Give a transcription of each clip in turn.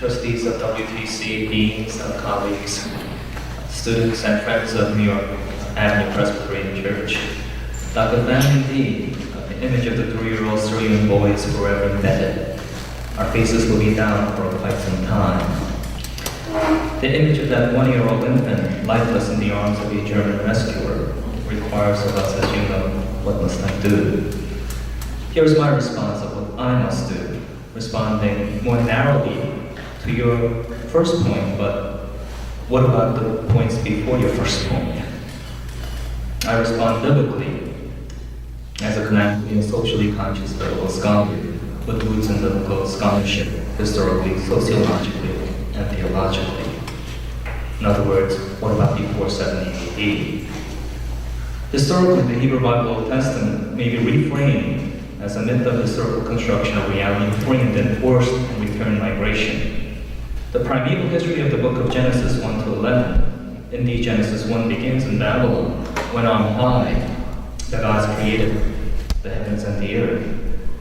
trustees of WTC, deans and colleagues, students and friends of New York Avenue Presbyterian Church. Dr. Van indeed, the image of the 3-year-old Syrian boy is forever embedded. Our faces will be down for quite some time. The image of that 1-year-old infant, lifeless in the arms of a German rescuer, requires of us, as you know, what must I do? Here's my response of what I must do, responding more narrowly to your first point, but what about the points before your first point? I respond biblically, as a canonically and socially conscious biblical scholar, with roots in biblical scholarship, historically, sociologically, and theologically. In other words, what about before 70 AD? Historically, the Hebrew Bible Old Testament may be reframed as a myth of historical construction of reality framed in forced and return migration. The primeval history of the book of Genesis 1 to 11, indeed Genesis 1 begins in Babylon, when on high the gods created the heavens and the earth.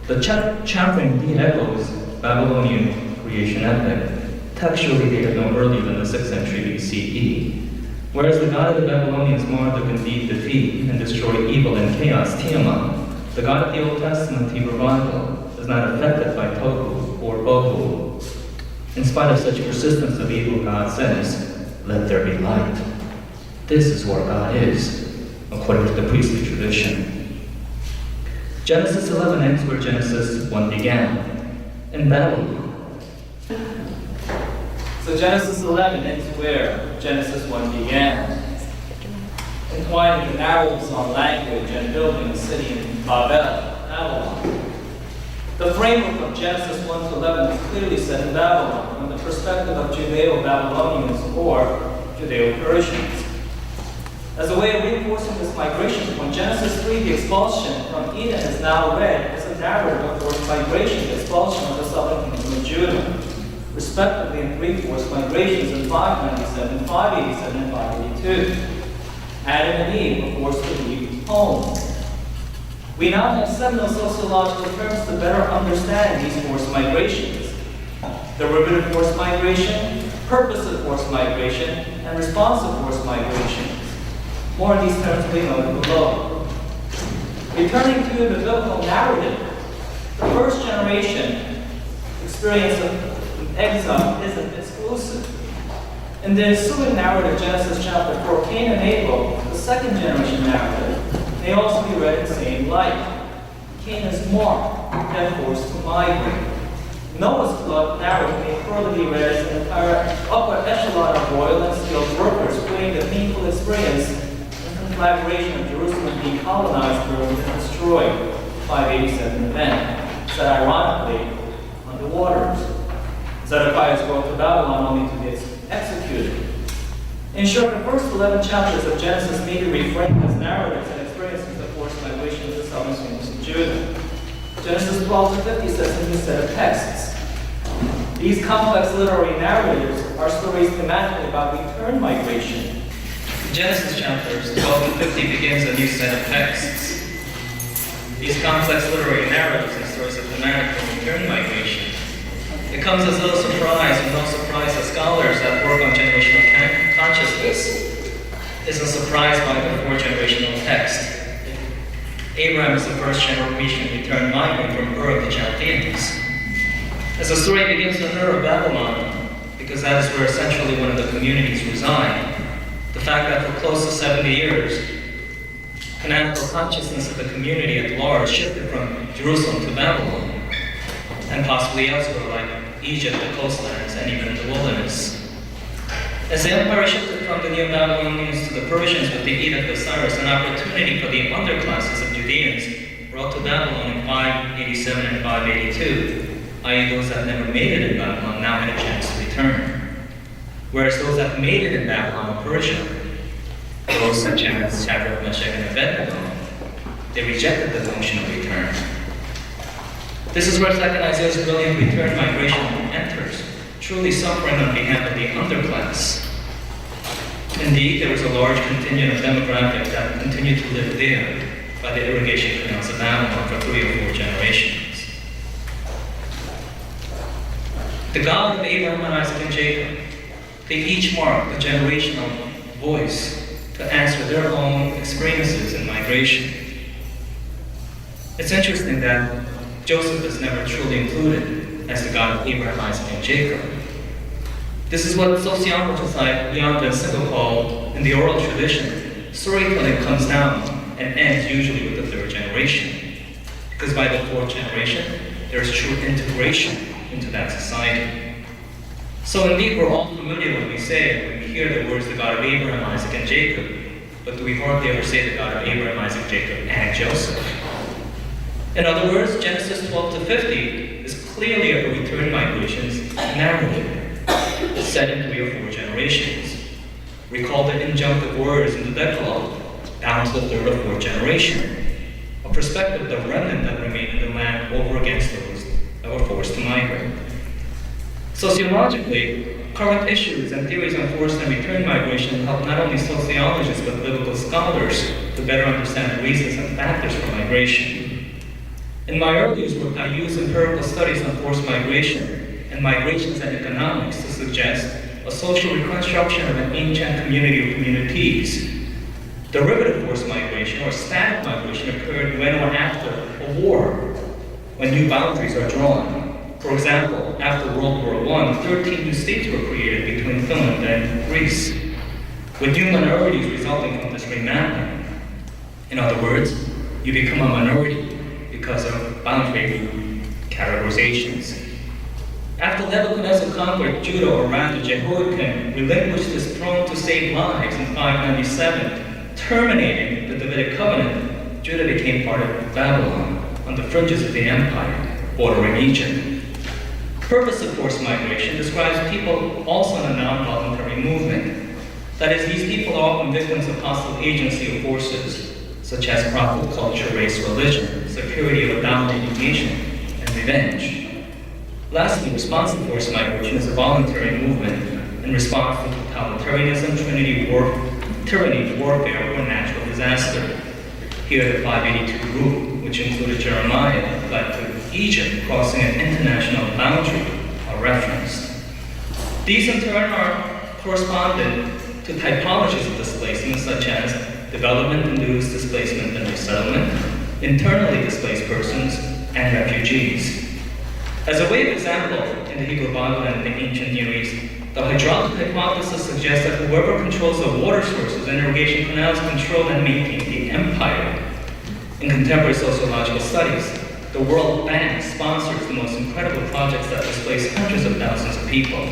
The chapter indeed echoes Babylonian creation epic, textually dated no earlier than the 6th century BCE. Whereas the god of the Babylonians Marduk indeed defeat and destroy evil and chaos, Tiamat, the God of the Old Testament Hebrew Bible is not affected by Tohu or Bohu. In spite of such persistence of evil, God says, "Let there be light." This is where God is, according to the priestly tradition. Genesis 11 ends where Genesis 1 began, in Babylon. So Genesis 11 ends where Genesis 1 began, entwining the narratives on language and building a city in Babylon. The framework of Genesis 1 to 11 is clearly set in Babylon from the perspective of Judeo-Babylonians or Judeo-Persians. As a way of reinforcing this migration point, Genesis 3, the expulsion from Eden, is now read as a narrative of forced migration, the expulsion of the southern kingdom of Judah, respectively in 3 forced migrations in 597, 587, and 582. Adam and Eve were forced to leave home. We now have seminal sociological terms to better understand these forced migrations: derivative forced migration, purposive forced migration, and responsive forced migrations. More of these terms will be noted below. Returning to the biblical narrative, the first generation experience of exile isn't exclusive. In the ensuing narrative, Genesis chapter 4, Cain and Abel, the second generation narrative, may also be read in the same light. Cain is marked, then forced to migrate. Noah's flood narrative may further be read as an entire upper echelon of royal and skilled workers, putting the painful experience and conflagration of Jerusalem being colonized, burned, and destroyed, 587 event, set ironically on the waters. Zedekiah's brought to Babylon only to be executed. In short, the first 11 chapters of Genesis may be reframed as narratives and experiences of forced migration of the southern kingdoms of Judah. Genesis 12 to 50 sets a new set of texts. These complex literary narratives are stories thematically about return migration. Genesis chapters 12 to 50 begins a new set of texts. These complex literary narratives and stories of thematic return migration. It comes as little surprise and no surprise that scholars that work on generational consciousness isn't surprised by the 4-generational text. Abraham is the first generation returned migrant from Ur of the Chaldeans. As the story begins in Ur of Babylon, because that is where essentially one of the communities reside, the fact that for close to 70 years, canonical consciousness of the community at large shifted from Jerusalem to Babylon, and possibly elsewhere like Egypt, the coastlands, and even the wilderness. As the empire shifted from the Neo-Babylonians to the Persians with the Edict of Cyrus, an opportunity for the underclasses of Judeans brought to Babylon in 587 and 582, i.e. those that never made it in Babylon now had a chance to return. Whereas those that made it in Babylon or Persia, those such as Shadrach, Meshach, and Abednego, they rejected the notion of return. This is where 2nd Isaiah's brilliant return migration enters, truly suffering on behalf of the underclass. Indeed, there was a large contingent of demographic that continued to live there by the irrigation canals of Babylon for 3 or 4 generations. The God of Abraham, Isaac, and Jacob, they each mark a generational voice to answer their own experiences in migration. It's interesting that Joseph is never truly included as the God of Abraham, Isaac, and Jacob. This is what sociologists like Leon Bensico call, in the oral tradition, storytelling comes down and ends usually with the third generation. Because by the fourth generation, there is true integration into that society. So indeed, we're all familiar when we we hear the words, the God of Abraham, Isaac, and Jacob, but do we hardly ever say the God of Abraham, Isaac, Jacob, and Joseph? In other words, Genesis 12 to 50 is clearly a return migrations narrative, set in 3 or 4 generations. Recall the injunctive words in the Decalogue, down to the 3rd or 4th generation, a perspective of the remnant that remained in the land over against those that were forced to migrate. Sociologically, current issues and theories on forced and return migration help not only sociologists but biblical scholars to better understand the reasons and factors for migration. In my earliest work, I used empirical studies on forced migration and migrations and economics to suggest a social reconstruction of an ancient community of communities. Derivative forced migration or static migration occurred when or after a war, when new boundaries are drawn. For example, after World War I, 13 new states were created between Finland and Greece, with new minorities resulting from this remapping. In other words, you become a minority because of boundary categorizations. After Nebuchadnezzar conquered Judah, or rather Jehoiakim relinquished his throne to save lives in 597, terminating the Davidic covenant, Judah became part of Babylon on the fringes of the empire, bordering Egypt. Purpose of forced migration describes people also in a non-voluntary movement. That is, these people are often victims of hostile agency of forces, such as profit, culture, race, religion, security of a dominating nation, and revenge. Lastly, responsive forced migration is a voluntary movement in response to totalitarianism, tyranny, warfare, or natural disaster. Here, the 582 group, which included Jeremiah, fled to Egypt, crossing an international boundary, are referenced. These in turn are correspondent to typologies of displacement, such as development-induced displacement and resettlement, internally displaced persons, and refugees. As a way of example, in the Hebrew Bible and in the ancient Near East, the hydraulic hypothesis suggests that whoever controls the water sources and irrigation canals control and maintain the empire. In contemporary sociological studies, the World Bank sponsors the most incredible projects that displace hundreds of thousands of people.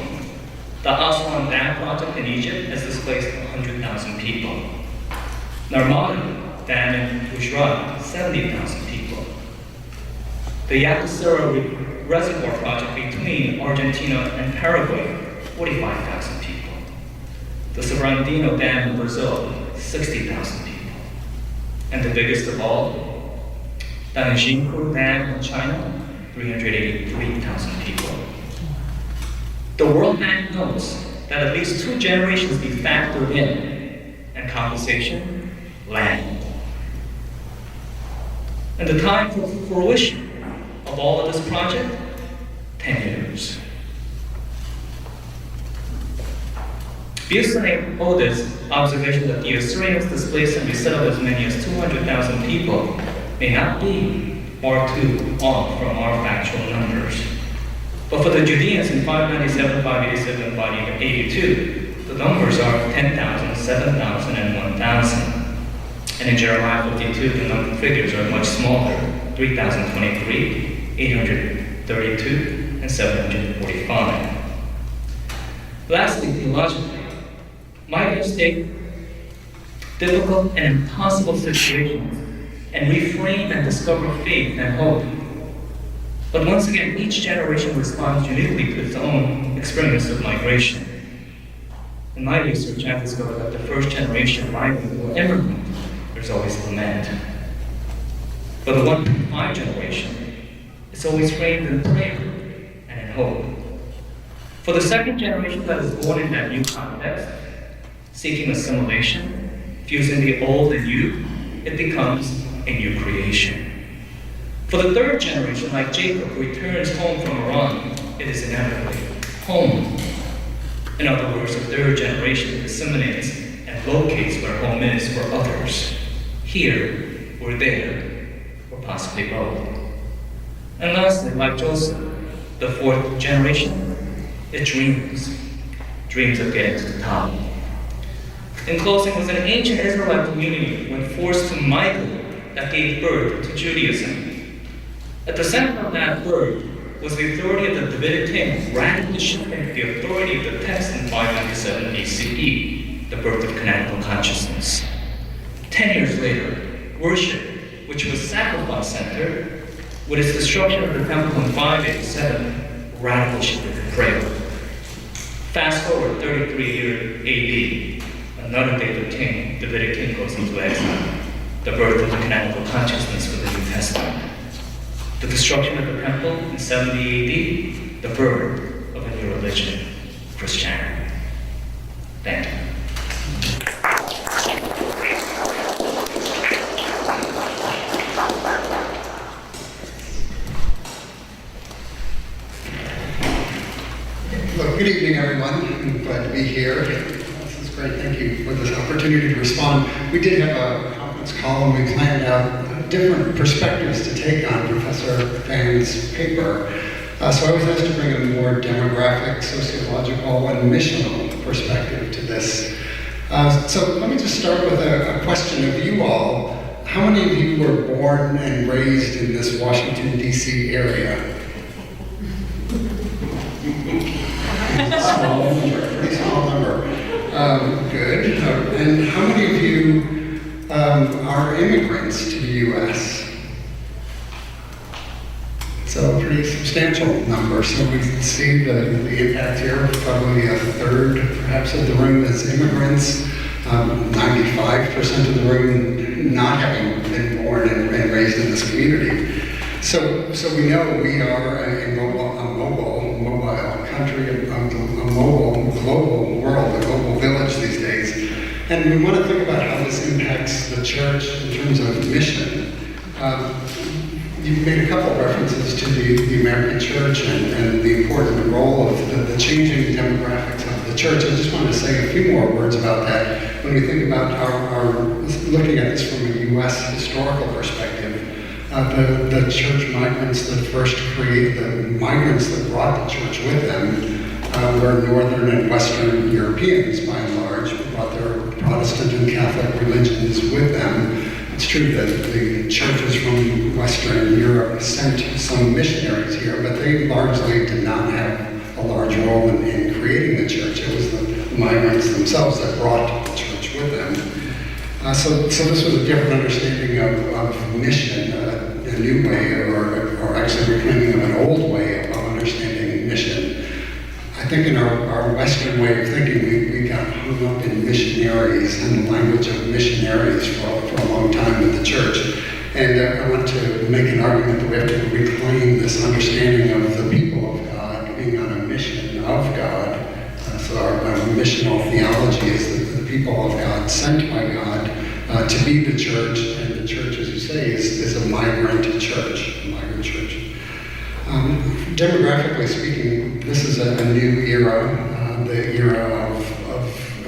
The Aswan Dam project in Egypt has displaced 100,000 people. Narmada Dam in Gujarat, 70,000 people. The Yakasura Reservoir project between Argentina and Paraguay, 45,000 people. The Sobrandino Dam in Brazil, 60,000 people. And the biggest of all, the Nanjingkou Dam in China, 383,000 people. The World Bank notes that at least 2 generations be factored in, and compensation, land. And the time for fruition of all of this project, 10 years. Busson Oda's observation that the Assyrians displaced and resettled as many as 200,000 people may not be far too off from our factual numbers. But for the Judeans in 597, 587, 582, the numbers are 10,000, 7,000, and 1,000. And in Jeremiah 52, the number figures are much smaller, 3,023, 832, and 745. Lastly, theologically, migrants take difficult and impossible situations and reframe and discover faith and hope. But once again, each generation responds uniquely to its own experience of migration. In my research, I've discovered that the first generation migrant or immigrant, there's always lament. But the 1.5 generation, it's always framed in prayer and in hope. For the second generation that is born in that new context, seeking assimilation, fusing the old and new, it becomes a new creation. For the third generation, like Jacob, who returns home from Iran, it is inevitable. home. In other words, the third generation assimilates and locates where home is for others, here or there, or possibly both. And lastly, like Joseph, the fourth generation, it dreams of getting to the top. In closing, it was an ancient Israelite community when forced to migrate that gave birth to Judaism. At the center of that birth was the authority of the Davidic king, radically shifting the authority of the text in 597 BCE, the birth of canonical consciousness. 10 years later, worship, which was sacrifice-centered, with its destruction of the temple in 587, radically shifted to prayer. Fast forward 33 years AD, another Davidic king goes into exile, the birth of the canonical consciousness for the New Testament. The destruction of the temple in 70 AD, the birth of a new religion, Christianity. Thank you. Well, good evening, everyone. I'm glad to be here. This is great. Thank you for this opportunity to respond. We did have a conference call and we planned out different perspectives to take on Professor Pang's paper. So I was asked to bring a more demographic, sociological, and missional perspective to this. So let me just start with a question of you all. How many of you were born and raised in this Washington, D.C. area? Pretty small number. Good. And how many of you are immigrants to the U.S.? So a pretty substantial number. So we see the impact here. Probably a third, perhaps, of the room is immigrants. 95% of the room not having been born and raised in this community. So we know we are a mobile country, a mobile global world, a global village these days. And we want to think about how this impacts the church in terms of mission. You've made a couple of references to the American church and the important role of the changing demographics of the church. I just wanted to say a few more words about that. When we think about our looking at this from a U.S. historical perspective, the church migrants that first created, the migrants that brought the church with them were Northern and Western Europeans by and large, who brought their Protestant and Catholic religions with them. It's true that the churches from Western Europe sent some missionaries here, but they largely did not have a large role in creating the church. It was the migrants themselves that brought the church with them. So this was a different understanding of mission, a new way, or actually reclaiming of an old way of understanding mission. I think in our Western way of thinking, we got hung up in missionaries and the language of missionaries for a long time in the church. And I want to make an argument that we have to reclaim this understanding of the people of God being on a mission of God. So our missional theology is the people of God sent by God to be the church, and the church, as you say, is a migrant church, Demographically speaking, this is a new era, the era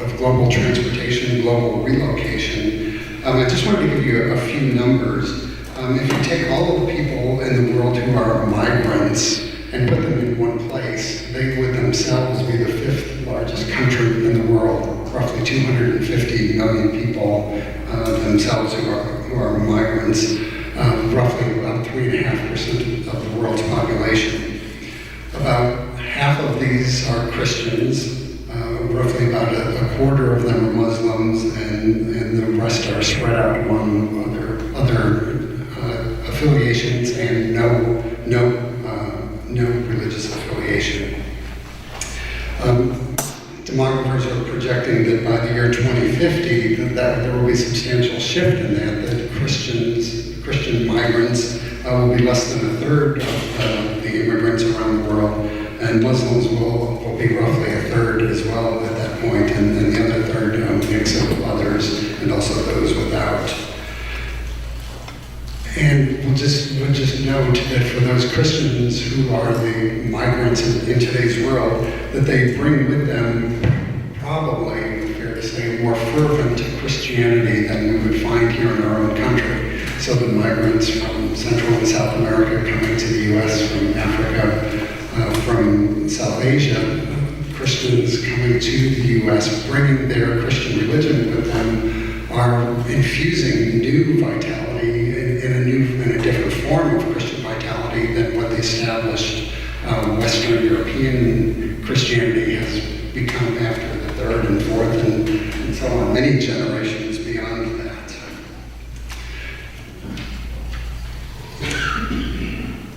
of global transportation, global relocation. I just wanted to give you a few numbers. If you take all of the people in the world who are migrants and put them in one place, they would themselves be the fifth largest country in the world, roughly 250 million people themselves who are migrants, roughly about 3.5% of the world's population. About half of these are Christians, roughly about a quarter of them are Muslims, and the rest are spread out among other affiliations and no religious affiliation. Demographers are projecting that by the year 2050, that there will be a substantial shift in that Christian migrants will be less than a third of the immigrants around the world, and Muslims will be roughly a third as well at that point, and the other third mix of others and also those without. And would just note that for those Christians who are the migrants in today's world, that they bring with them probably, fair to say, more fervent Christianity than we would find here in our own country. So the migrants from Central and South America coming to the U.S., from Africa, from South Asia, Christians coming to the U.S., bringing their Christian religion with them, are infusing new vitality in a different form of Christian vitality than what the established Western European Christianity has become after the third and fourth and so on, many generations beyond that.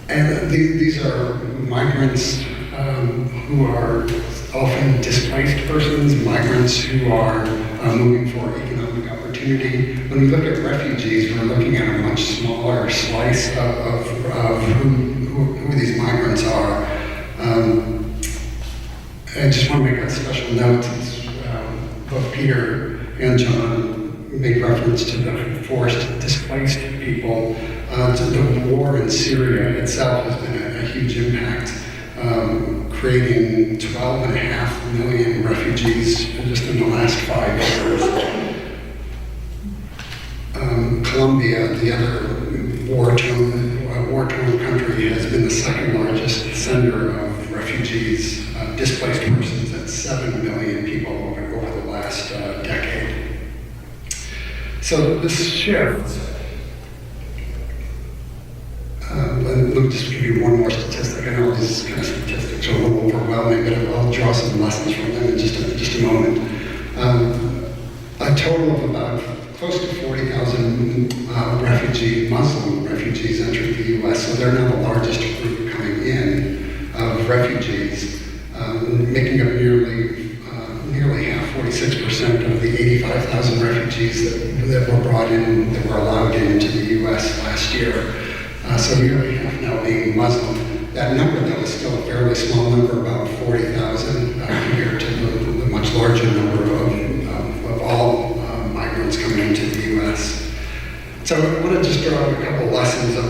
And these are migrants who are often displaced persons, migrants who are moving for economic opportunity. When we look at refugees, we're looking at a much smaller slice of who these migrants are. I just want to make a special note. Both Peter and John made reference to the forced displaced people. The war in Syria itself has been a huge impact, creating 12.5 million refugees just in the last 5 years. Colombia, the other war-torn country, has been the second largest sender of refugees, displaced persons, at 7 million people over the last decade. So this shift, let me just give you one more statistic. I know these kind of statistics are a little overwhelming, but I'll draw some lessons from them in just a moment. A total of about close to 40,000 Muslim refugees entered the U.S., so they're now the largest group coming in of refugees, making up nearly half, 46% of the 85,000 refugees that were brought in, that were allowed into the U.S. last year. So nearly half now being Muslim. That number, though, is still a fairly small number, about 40,000, compared to the much larger number of all migrants coming into the U.S. So I want to just draw out a couple of lessons of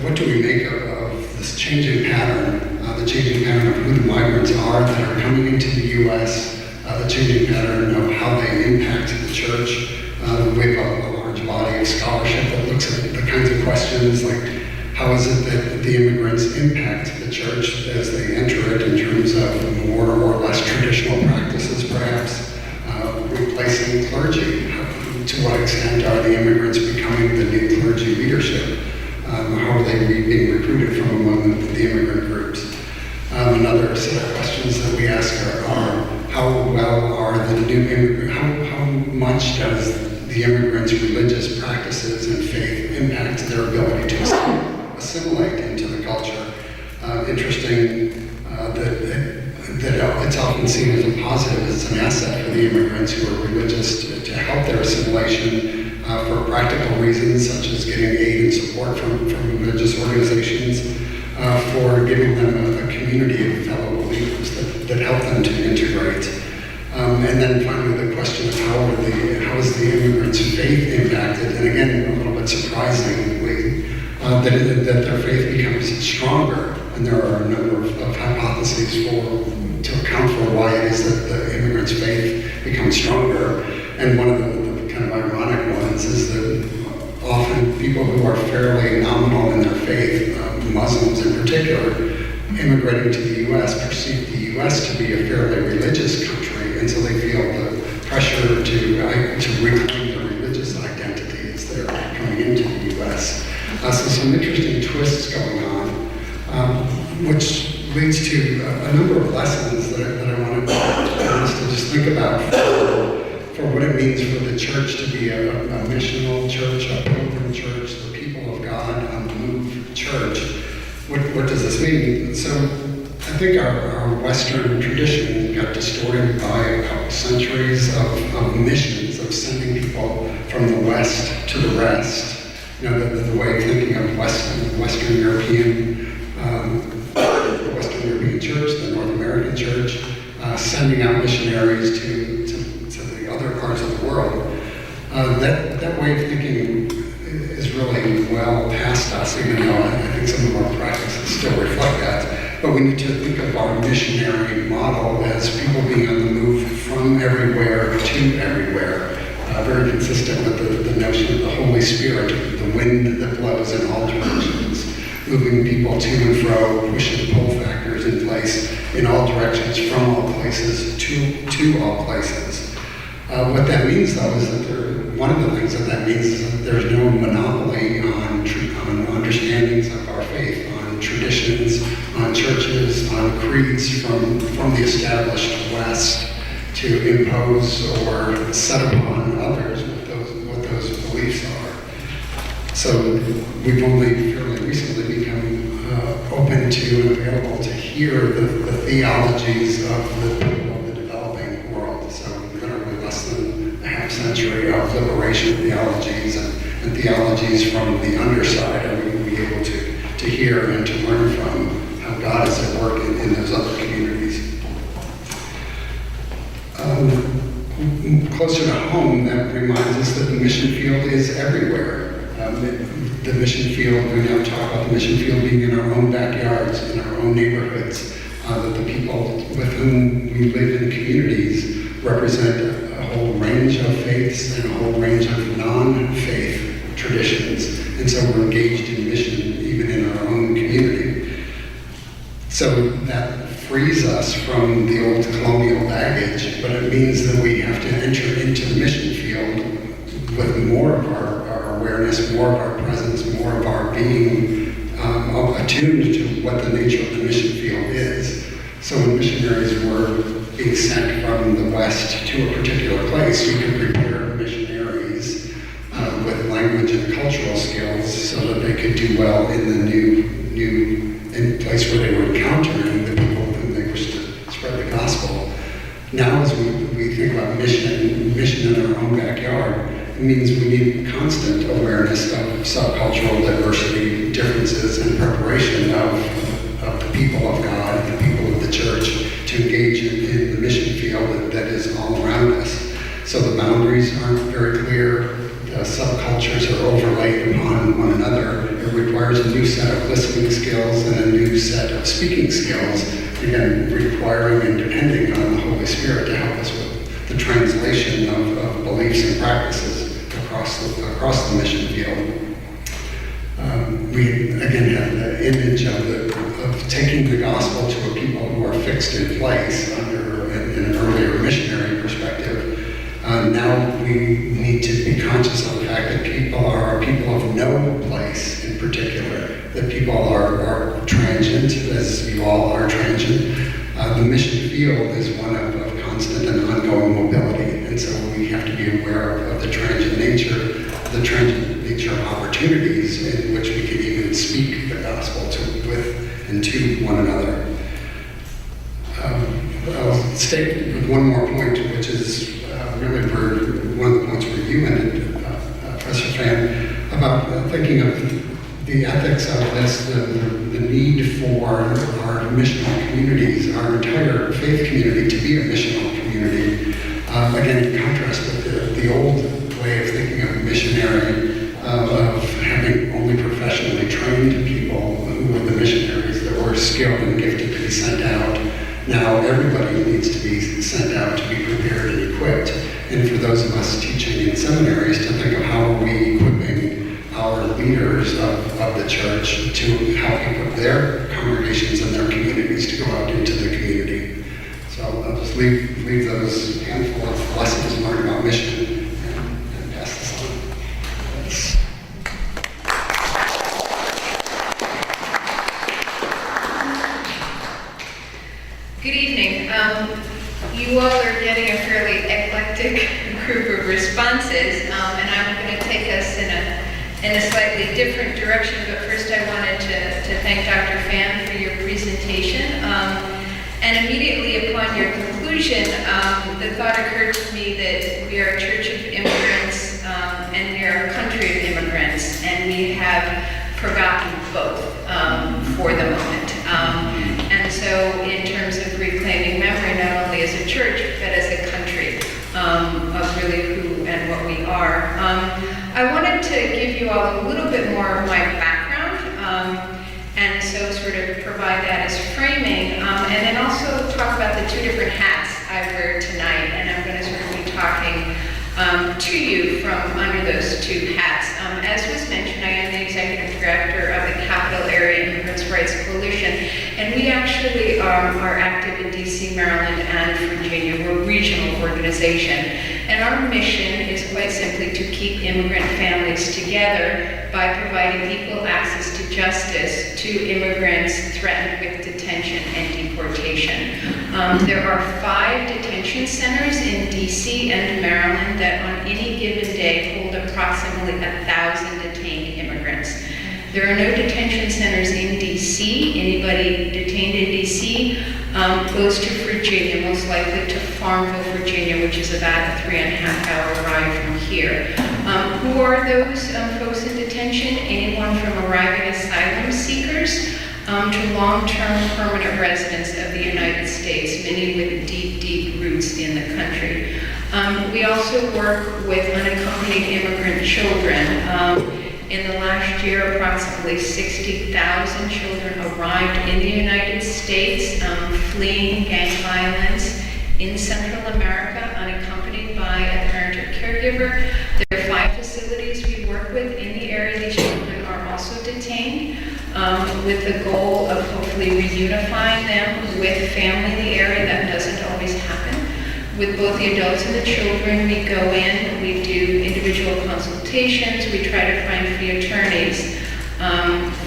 what do we make of this changing pattern, the changing pattern of who the migrants are that are coming into the U.S., the changing pattern of how they impact the church. We have a large body of scholarship that looks at the kinds of questions like, how is it that the immigrants impact the church as they enter it in terms of more or less traditional practices, perhaps, replacing clergy? To what extent are the immigrants becoming the new clergy leadership? How are they being recruited from among the immigrant groups? Another set of questions that we ask are how well are the new immigrants, how much does the immigrants' religious practices and faith impact their ability to assimilate into the culture? Interesting that it's often seen as a positive, as an asset for the immigrants who are religious to help their assimilation for practical reasons, such as getting aid and support from religious organizations, for giving them a community of fellow believers that help them to integrate. And then finally, the question of how is the immigrants' faith impacted? And again, a little bit surprisingly, that their faith becomes stronger. And there are a number of hypotheses to account for why it is that the immigrants' faith becomes stronger. And one of the kind of ironic ones is that often people who are fairly nominal in their faith, Muslims in particular, immigrating to the U.S. perceive the U.S. to be a fairly religious country, and so they feel the pressure to reclaim their religious identity as they're coming into the U.S. So some interesting twists going on, which leads to a number of lessons that I wanted us to just think about for what it means for the church to be a missional church, a pilgrim church, the people of God on the move church. What does this mean? So I think our Western tradition got distorted by a couple centuries of missions, of sending people from the West to the rest. You know, the way of thinking of Western European church, the North American church, sending out missionaries to the other parts of the world. That way of thinking is really well past us even though I think some of our practices still reflect that. But we need to think of our missionary model as people being on the move from everywhere to everywhere. Very consistent with the notion of the Holy Spirit, the wind that blows in all directions, moving people to and fro, push and pull factors in place in all directions, from all places to all places. What that means, though, is that one of the things that means is that there's no monopoly on understandings of our faith, on traditions, on churches, on creeds from the established West to impose or set upon others what those beliefs are. So we've only fairly recently become open to and available to hear the theologies of the people of the developing world. So literally less than a half century of liberation theologies and theologies from the underside, and we will be able to hear and to learn from how God is at work in those other communities. Closer to home, that reminds us that the mission field is everywhere. The mission field, we now talk about the mission field being in our own backyards, in our own neighborhoods, that the people with whom we live in communities represent a whole range of faiths and a whole range of non-faith traditions. And so we're engaged in mission even in our own community. So that frees us from the old colonial baggage, but it means that we have to enter into the mission field with more of our awareness, more of our presence, more of our being attuned to what the nature of the mission field is. So when missionaries were being sent from the West to a particular place, we could prepare missionaries with language and cultural skills so that they could do well in the new place where they were encountering the people with whom they wished to spread the gospel. Now as we think about mission in our own backyard, it means we need constant awareness of subcultural diversity, differences, and preparation of the people of God, the people of the church, to engage in the mission field that is all around us. So the boundaries aren't very clear, the subcultures are overlaid upon one another. It requires a new set of listening skills and a new set of speaking skills, again, requiring and depending on the Holy Spirit to help us with the translation of beliefs and practices across the mission field. We again have the image of taking the gospel to a people who are fixed in place in an earlier missionary perspective. Now we need to be conscious of the fact that people are people of no place in particular, that people are transient, as you all are transient. The mission field is one of constant and ongoing mobility, and so we have to be aware of the transient nature of opportunities in which we can even speak the gospel with and to one another. I'll state with one more point, which is really one of the points where you ended, Professor Fan, about thinking of the ethics of this, the need for our missional communities, our entire faith community to be a missional community. Again, in contrast with the old way of thinking of missionary, of having only professionally trained people who were the missionaries that were skilled and gifted to be sent out. Now everybody needs to be sent out to be prepared and equipped. And for those of us teaching in seminaries to think of how are we equipping our leaders of the church to help equip their congregations and their communities to go out into the community. So I'll just leave those handful of lessons learned about mission and pass this on. Thanks. Good evening. You all are getting a fairly eclectic group of responses, and I'm going to take us in a slightly different direction, but first I wanted to thank Dr. Fan for your presentation. And immediately upon your conclusion, the thought occurred to me that we are a church of immigrants and we are a country of immigrants, and we have forgotten both for the moment. And so in terms of reclaiming memory, not only as a church, but as a country of really who and what we are. I wanted to give you all a little bit more of my background and then also talk about the two different hats I wear tonight, and I'm going to sort of be talking to you from under those two hats. As was mentioned, I am the executive director of the Capital Area Immigrants' Rights Coalition, and we actually are active in DC, Maryland, and Virginia. We're a regional organization, and our mission is quite simply to keep immigrant families together by providing equal access to justice to immigrants threatened with detention and deportation. There are 5 detention centers in DC and Maryland that on any given day hold approximately 1,000 detained immigrants. There are no detention centers in DC. Anybody detained in DC goes to Virginia, most likely to Farmville, Virginia, which is about a 3.5-hour ride from here. Who are those folks in detention? Anyone from arriving asylum seekers to long-term permanent residents of the United States, many with deep, deep roots in the country. We also work with unaccompanied immigrant children. In the last year, approximately 60,000 children arrived in the United States, fleeing gang violence in Central America, unaccompanied by a parent or caregiver. There are 5 facilities we work with in the area. These children are also detained with the goal of hopefully reunifying them with family in the area. That doesn't always happen. With both the adults and the children, we go in, we do individual consultations, we try to find free attorneys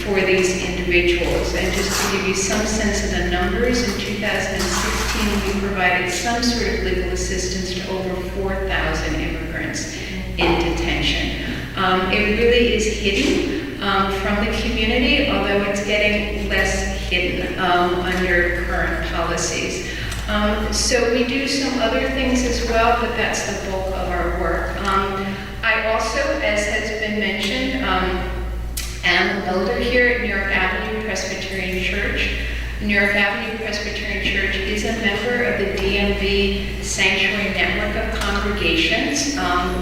for these individuals. And just to give you some sense of the numbers, in 2016 we provided some sort of legal assistance to over 4,000 immigrants in detention. It really is hidden from the community, although it's getting less hidden under current policies. So we do some other things as well, but that's the bulk of our work. I also, as has been mentioned, am an elder here at New York Avenue Presbyterian Church. New York Avenue Presbyterian Church is a member of the DMV Sanctuary Network of Congregations,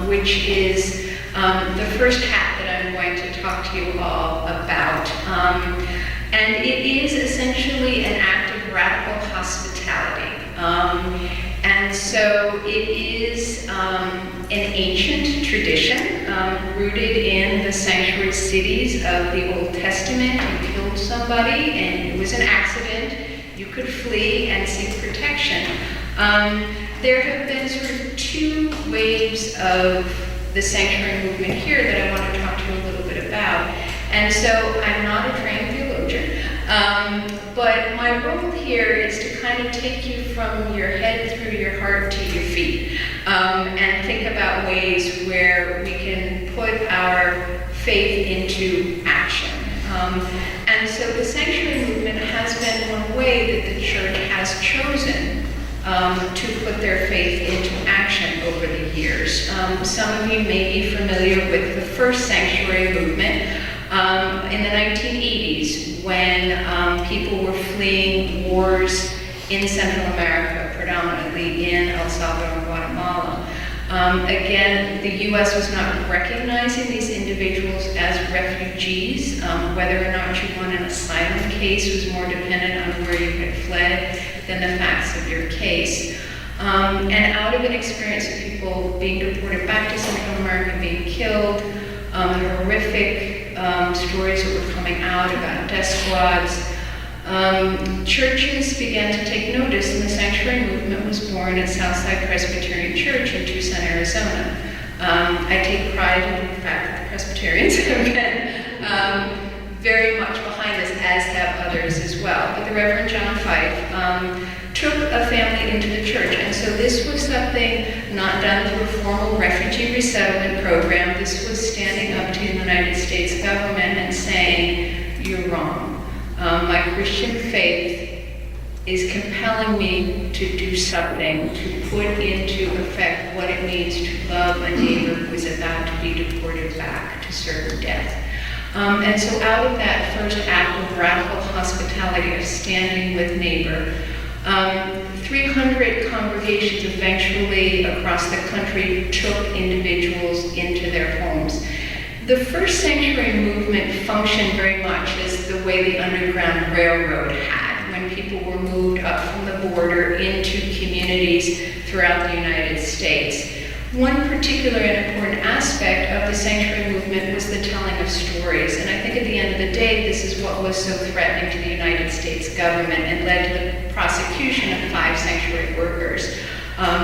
which is the first hat that I'm going to talk to you all about. And it is essentially an act of radical hospitality. And so it is an ancient tradition rooted in the sanctuary cities of the Old Testament. You killed somebody and it was an accident, you could flee and seek protection. There have been sort of 2 waves of the sanctuary movement here that I want to talk to you a little bit about. And so I'm not a trained theologian, but my role here is to kind of take you from your head through your heart to your feet, and think about ways where we can put our faith into action. And so the sanctuary movement has been one way that the church has chosen to put their faith into action over the years. Some of you may be familiar with the first sanctuary movement in the 1980s when people were fleeing wars in Central America, predominantly in El Salvador and Guatemala. Again, the U.S. was not recognizing these individuals as refugees. Whether or not you won an asylum case was more dependent on where you had fled than the facts of your case. And out of an experience of people being deported back to Central America, being killed, the horrific stories that were coming out about death squads, churches began to take notice, and the sanctuary movement was born at Southside Presbyterian Church in Tucson, Arizona. I take pride in the fact that the Presbyterians have been very much behind us, as have others as well. But the Reverend John Fife took a family into the church, and so this was something not done through a formal refugee resettlement program. This was standing up to the United States government and saying, "You're wrong. My Christian faith is compelling me to do something, to put into effect what it means to love a neighbor who is about to be deported back to certain death." And so out of that first act of radical hospitality of standing with neighbor, 300 congregations eventually across the country took individuals into their homes. The first sanctuary movement functioned very much as the way the Underground Railroad had, when people people were moved up from the border into communities throughout the United States. One particular and important aspect of the sanctuary movement was the telling of stories. And I think at the end of the day, this is what was so threatening to the United States government and led to the prosecution of 5 sanctuary workers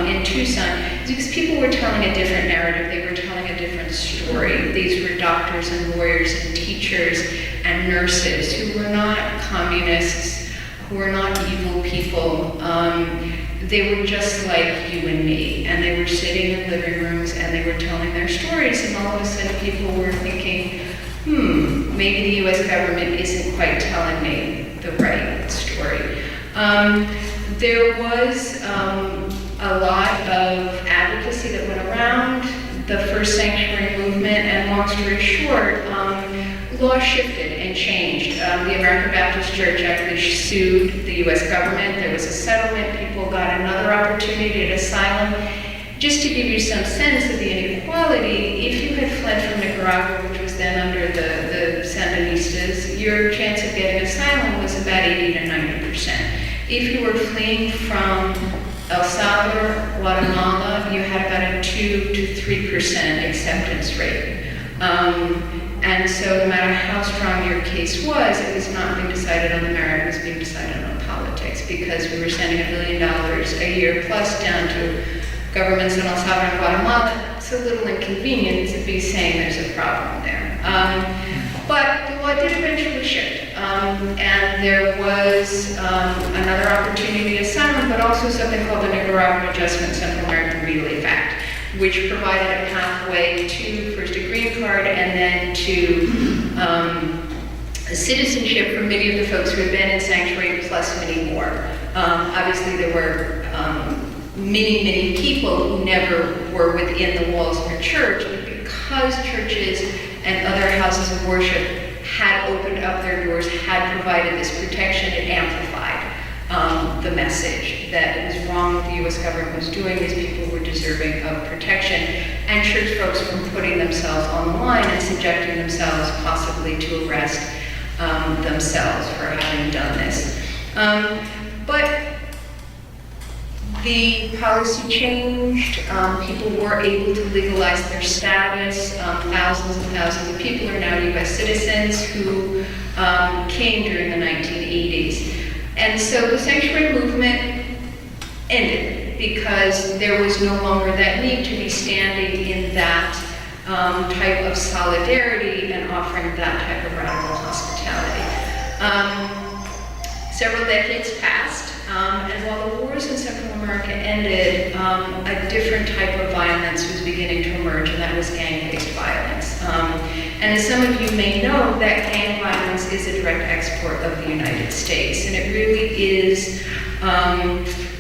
in Tucson, because people were telling a different narrative. They were telling a different story. These were doctors and lawyers and teachers and nurses who were not communists, who were not evil people. They were just like you and me, and they were sitting in living rooms and they were telling their stories, and all of a sudden people were thinking, maybe the US government isn't quite telling me the right story. There was a lot of advocacy that went around the first sanctuary movement, and long story short, law shifted and changed. The American Baptist Church actually sued the US government. There was a settlement. People got another opportunity at asylum. Just to give you some sense of the inequality, if you had fled from Nicaragua, which was then under the Sandinistas, your chance of getting asylum was about 80 to 90%. If you were fleeing from El Salvador, Guatemala, you had about a 2 to 3% acceptance rate. And so no matter how strong your case was, it was not being decided on the merit, it was being decided on politics, because we were sending $1 billion a year plus down to governments in El Salvador and Guatemala. It's a little inconvenient to be saying there's a problem there. But the law did eventually shift. And there was another opportunity to asylum, but also something called the Nicaragua Adjustment Central American Relief Act, which provided a pathway to first a green card and then to citizenship for many of the folks who had been in sanctuary, plus many more. Obviously, there were many people who never were within the walls of a church, but because churches and other houses of worship had opened up their doors, had provided this protection, it amplified the message that it was wrong what the US government was doing. These people were deserving of protection, and church folks were putting themselves on the line and subjecting themselves possibly to arrest themselves for having done this. But the policy changed. People were able to legalize their status. Thousands and thousands of people are now US citizens who came during the 1980s. And so the sanctuary movement ended because there was no longer that need to be standing in that type of solidarity and offering that type of radical hospitality. Several decades passed, and while the wars in Central America ended, a different type of violence was beginning to emerge, and that was gang-based violence. And as some of you may know, that gang violence is a direct export of the United States, and it really is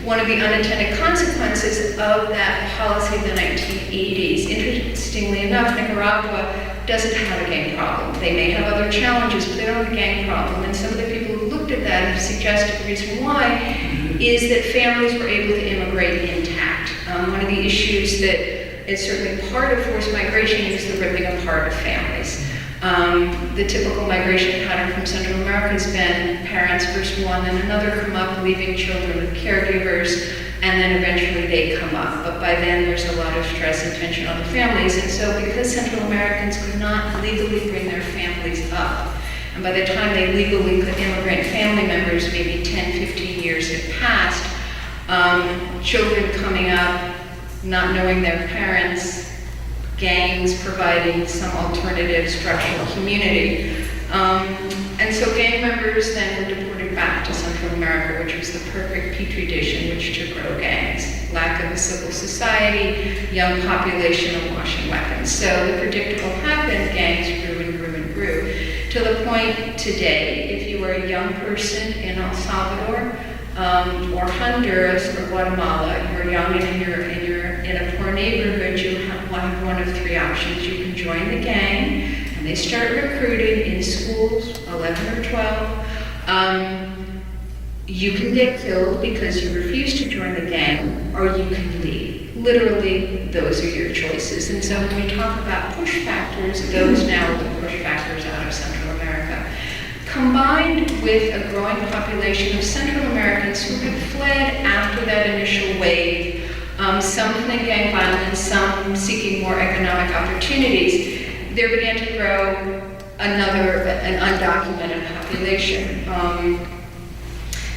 one of the unintended consequences of that policy of the 1980s. Interestingly enough, Nicaragua doesn't have a gang problem. They may have other challenges, but they don't have a gang problem. And some of the people who looked at that have suggested the reason why is that families were able to immigrate intact. One of the issues that is certainly part of forced migration is the ripping apart of families. The typical migration pattern from Central America has been parents first one, then another come up, leaving children with caregivers, and then eventually they come up. But by then there's a lot of stress and tension on the families, and so because Central Americans could not legally bring their families up, and by the time they legally could immigrate family members, maybe 10, 15 years had passed, children coming up, not knowing their parents, gangs providing some alternative structural community. And so gang members then were deported back to Central America, which was the perfect petri dish in which to grow gangs. Lack of a civil society, young population, and washing weapons. So the predictable happened, gangs grew and grew and grew. To the point today, if you are a young person in El Salvador, or Honduras or Guatemala, you're young and you're in a poor neighborhood, you have one of three options. You can join the gang, and they start recruiting in schools, 11 or 12. You can get killed because you refuse to join the gang, or you can leave. Literally, those are your choices. And so when we talk about push factors, those now are the push factors out of Central America. combined with a growing population of Central Americans who had fled after that initial wave, some fleeing gang violence, some seeking more economic opportunities, there began to grow an undocumented population.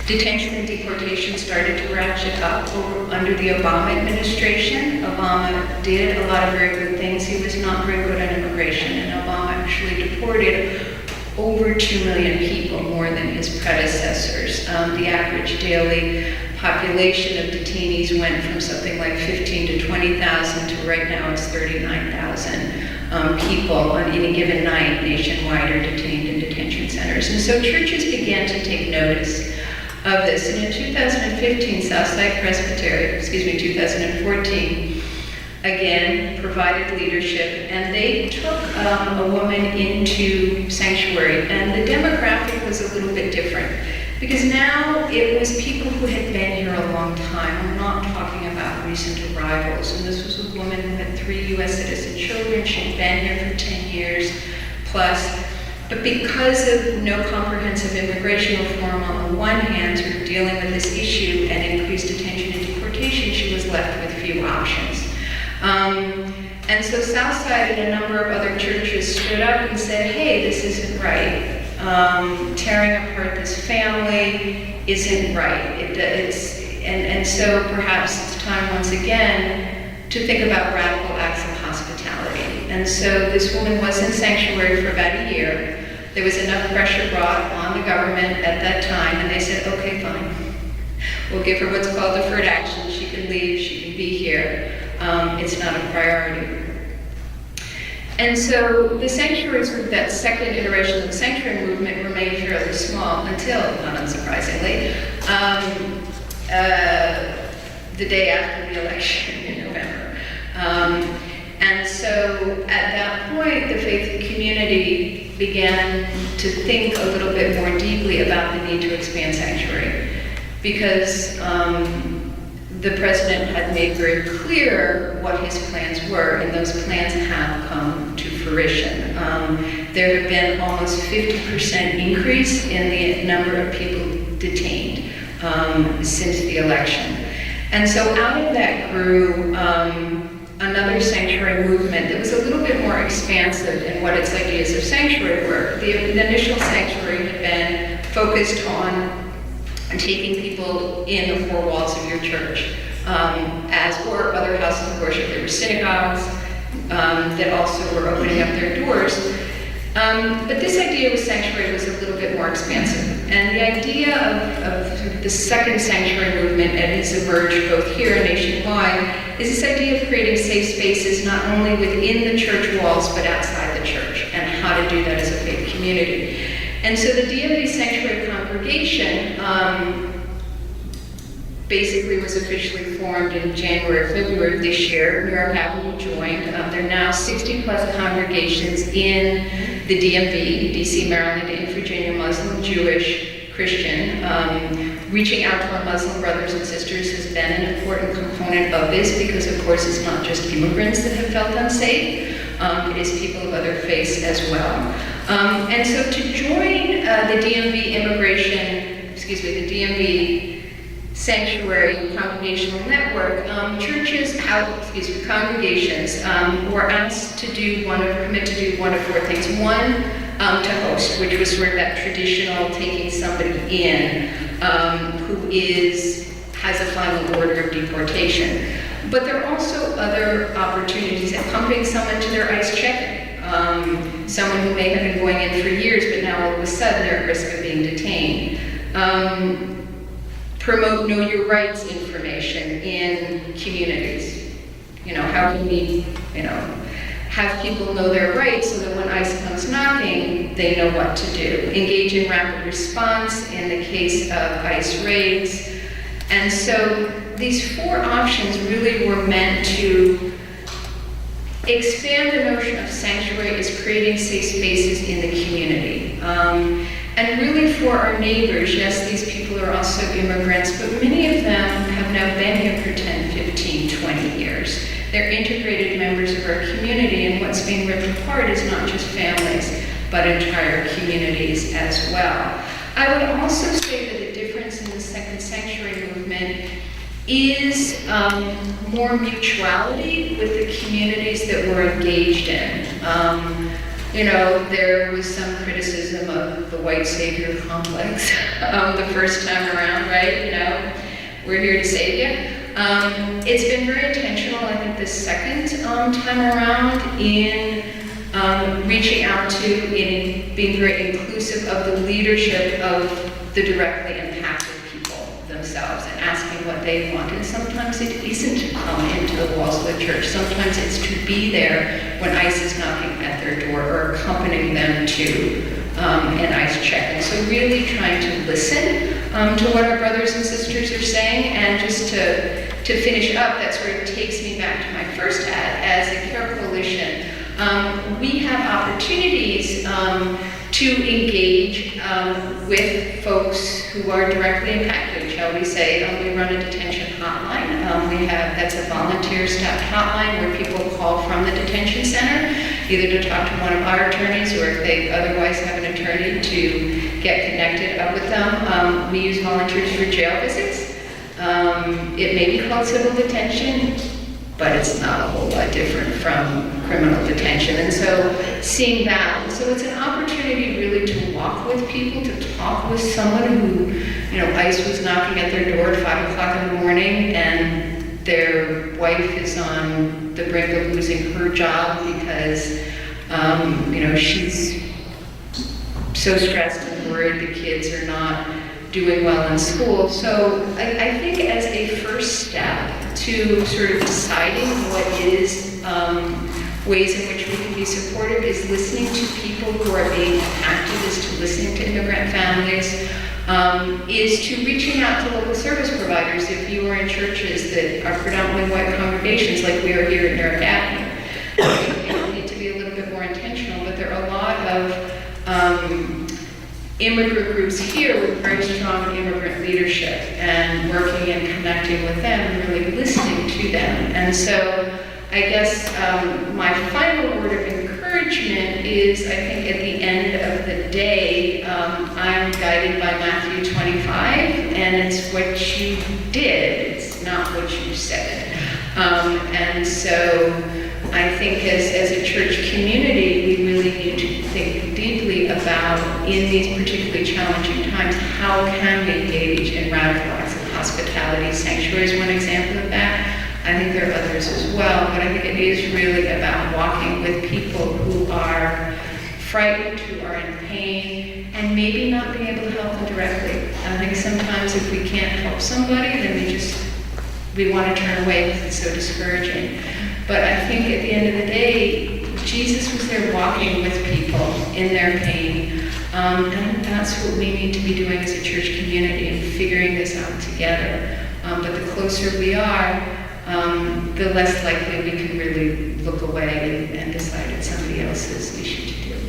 Detention and deportation started to ratchet up under the Obama administration. Obama did a lot of very good things. He was not very good at immigration, and Obama actually deported over 2 million people, more than his predecessors. The average daily population of detainees went from something like 15 to 20,000 to right now it's 39,000 people on any given night nationwide are detained in detention centers. And so churches began to take notice of this. And in 2015, Southside Presbyterian, 2014, again, provided leadership, and they took a woman into sanctuary, and the demographic was a little bit different, because now it was people who had been here a long time. I'm not talking about recent arrivals, and this was a woman who had 3 U.S. citizen children. She'd been here for 10 years plus. But because of no comprehensive immigration reform on the one hand, sort of dealing with this issue and increased detention and deportation, she was left with few options. And so Southside and a number of other churches stood up and said, hey, this isn't right. Tearing apart this family isn't right. And so perhaps it's time once again to think about radical acts of hospitality. And so this woman was in sanctuary for about a year. There was enough pressure brought on the government at that time, and they said, okay, fine. We'll give her what's called deferred action. She can leave, she can be here. It's not a priority. And so the sanctuary, sort of that second iteration of the sanctuary movement, remained fairly small until, not unsurprisingly, the day after the election in November. And so at that point, the faith community began to think a little bit more deeply about the need to expand sanctuary, because the president had made very clear what his plans were, and those plans have come to fruition. There have been almost 50% increase in the number of people detained since the election. And so out of that grew another sanctuary movement that was a little bit more expansive in what its ideas of sanctuary were. The initial sanctuary had been focused on taking people in the 4 walls of your church, or other houses of worship. There were synagogues that also were opening up their doors. But this idea of sanctuary was a little bit more expansive. And the idea of the second sanctuary movement, and it's emerged both here and nationwide, is this idea of creating safe spaces not only within the church walls, but outside the church, and how to do that as a faith community. And so the DMV Sanctuary Congregation basically was officially formed in January, February of this year. New York Avenue joined. There are now 60 plus congregations in the DMV, DC, Maryland, and Virginia, Muslim, Jewish, Christian. Reaching out to our Muslim brothers and sisters has been an important component of this, because of course it's not just immigrants that have felt unsafe, it is people of other faiths as well. And so to join the DMV Sanctuary Congregational Network, congregations were asked to commit to do one of 4 things. One, to host, which was sort of that traditional taking somebody in who has a final order of deportation. But there are also other opportunities at pumping someone to their ICE check-in. Someone who may have been going in for years, but now all of a sudden they're at risk of being detained. Promote know your rights information in communities. How can we, have people know their rights so that when ICE comes knocking, they know what to do. Engage in rapid response in the case of ICE raids. And so these 4 options really were meant to expand the notion of sanctuary as creating safe spaces in the community. And really for our neighbors, yes, these people are also immigrants, but many of them have now been here for 10, 15, 20 years. They're integrated members of our community, and what's being ripped apart is not just families, but entire communities as well. I would also say that a difference in the second sanctuary movement is more mutuality with the communities that we're engaged in. You know, there was some criticism of the white savior complex the first time around, right? You know, we're here to save you. It's been very intentional, I think, this second time around in reaching out to, in being very inclusive of the leadership of the directly impacted people themselves and asking what they want. And sometimes it isn't to come into the walls of the church. Sometimes it's to be there when ICE is knocking at their door or accompanying them to an ICE check. And so really trying to listen to what our brothers and sisters are saying. And just to finish up, that sort of takes me back to my first ad. As a care coalition, we have opportunities to engage with folks who are directly impacted, shall we say. We run a detention hotline. That's a volunteer staffed hotline where people call from the detention center, either to talk to one of our attorneys or if they otherwise have an attorney to get connected up with them. We use volunteers for jail visits. It may be called civil detention, but it's not a whole lot different from criminal detention. And so seeing that, so it's an opportunity really to walk with people, to talk with someone who, you know, ICE was knocking at their door at 5 o'clock in the morning and their wife is on the brink of losing her job because, you know, she's so stressed and worried the kids are not doing well in school. So I think as a first step to sort of deciding what is ways in which we can be supportive is listening to people who are being impacted, is to listening to immigrant families, is to reaching out to local service providers. If you are in churches that are predominantly white congregations like we are here at Merrick Avenue, you need to be a little bit more intentional, but there are a lot of immigrant groups here with very strong immigrant leadership and working and connecting with them and really listening to them. And so I guess my final word of encouragement is, I think at the end of the day, I'm guided by Matthew 25, and it's what you did, it's not what you said. And so I think as a church community, we really need to think deeply about, in these particularly challenging times, how can we engage in radical acts of hospitality? Sanctuary is one example of that. I think there are others as well, but I think it is really about walking with people who are frightened, who are in pain, and maybe not being able to help them directly. I think sometimes if we can't help somebody, then we want to turn away because it's so discouraging. But I think at the end of the day, Jesus was there walking with people in their pain. And that's what we need to be doing as a church community and figuring this out together. But the closer we are, the less likely we can really look away and decide it's somebody else's issue to do.